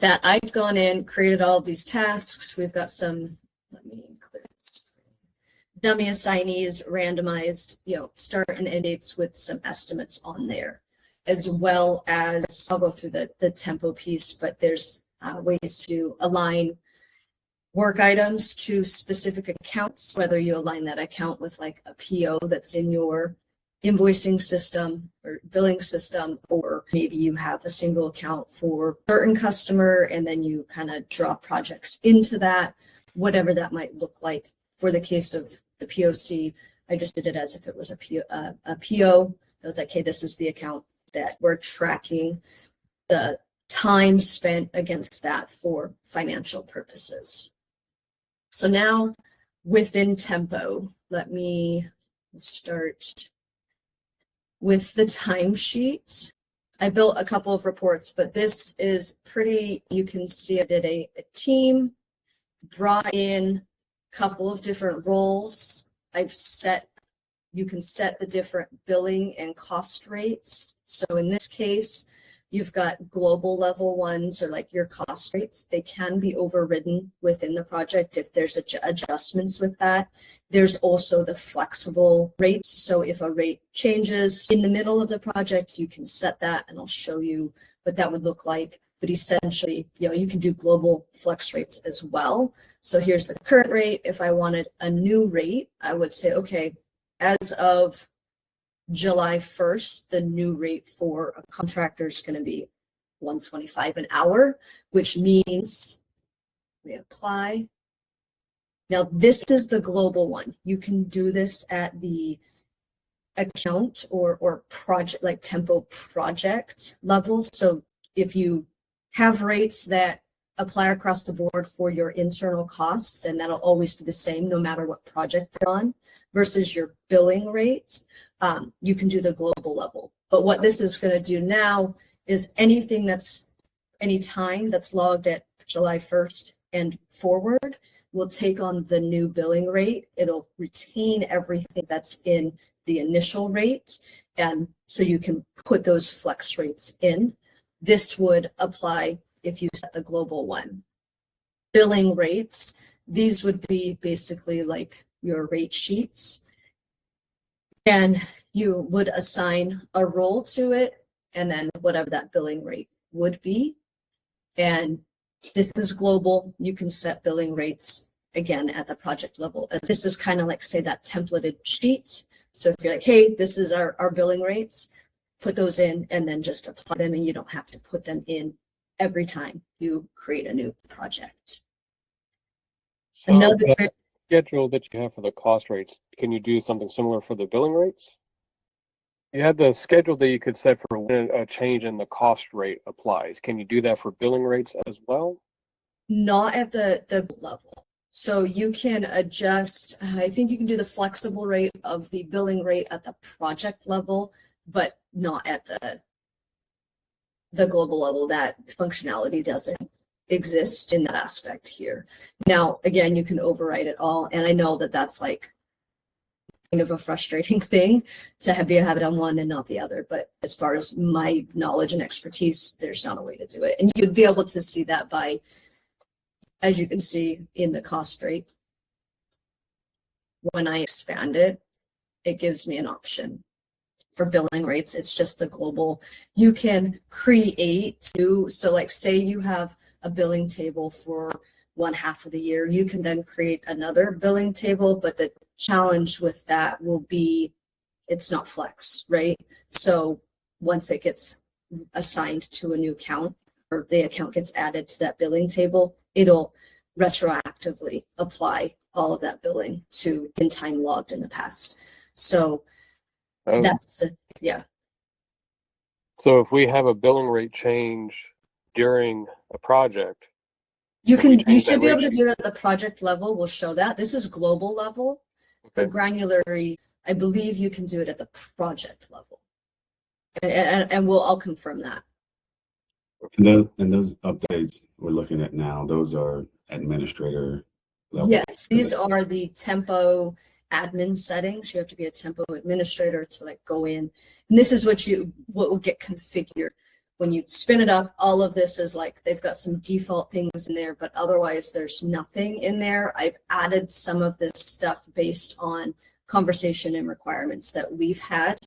that I'd gone in, created all of these tasks. We've got some, let me clear this, dummy assignees, randomized, start and end dates with some estimates on there, as well as, I'll go through the tempo piece, but there's ways to align work items to specific accounts, whether you align that account with like a PO that's in your invoicing system or billing system, or maybe you have a single account for a certain customer and then you kind of draw projects into that, whatever that might look like. For the case of the POC, I just did it as if it was a PO. I was like, hey, this is the account that we're tracking the time spent against that for financial purposes. So now within Tempo, let me start with the timesheet. I built a couple of reports, but this is pretty, you can see I did a team, brought in a couple of different roles. You can set the different billing and cost rates. So in this case, you've got global level ones, or like your cost rates. They can be overridden within the project if there's adjustments with that. There's also the flexible rates. So if a rate changes in the middle of the project, you can set that, and I'll show you what that would look like. But essentially, you can do global flex rates as well. So here's the current rate. If I wanted a new rate, I would say, okay, as of July 1st, the new rate for a contractor is going to be $125 an hour, which means we apply. Now, this is the global one. You can do this at the account or project, like Tempo project level. So if you have rates that apply across the board for your internal costs, and that'll always be the same no matter what project you're on, versus your billing rate, you can do the global level. But what this is going to do now is any time that's logged at July 1st and forward will take on the new billing rate. It'll retain everything that's in the initial rate, and so you can put those flex rates in. This would apply if you set the global one. Billing rates, these would be basically like your rate sheets, and you would assign a role to it, and then whatever that billing rate would be. And this is global. You can set billing rates again at the project level. This is kind of like, say, that templated sheet. So if you're like, hey, this is our billing rates, put those in and then just apply them, and you don't have to put them in every time you create a new project. So the schedule that you have for the cost rates, can you do something similar for the billing rates? You had the schedule that you could set for when a change in the cost rate applies. Can you do that for billing rates as well? Not at the level. So you can adjust, I think you can do the flexible rate of the billing rate at the project level, but not at the global level. That functionality doesn't exist in that aspect here. Now, again, you can override it all. And I know that that's like kind of a frustrating thing to have it on one and not the other. But as far as my knowledge and expertise, there's not a way to do it. And you'd be able to see that by, as you can see in the cost rate, when I expand it, it gives me an option. For billing rates, it's just the global. You can create new, so like say you have a billing table for one half of the year, you can then create another billing table, but the challenge with that will be it's not flex, right? So once it gets assigned to a new account, or the account gets added to that billing table, it'll retroactively apply all of that billing to in time logged in the past. So that's yeah. So if we have a billing rate change during a project, you should be able to do it at the project level. We'll show that. This is global level, but granularly, I believe you can do it at the project level, and I'll confirm that. And those updates we're looking at now, those are administrator level. Yes, these are the Tempo admin settings. You have to be a Tempo administrator to like go in, and this is what will get configured when you spin it up, all of this is like, they've got some default things in there, but otherwise there's nothing in there. I've added some of this stuff based on conversation and requirements that we've had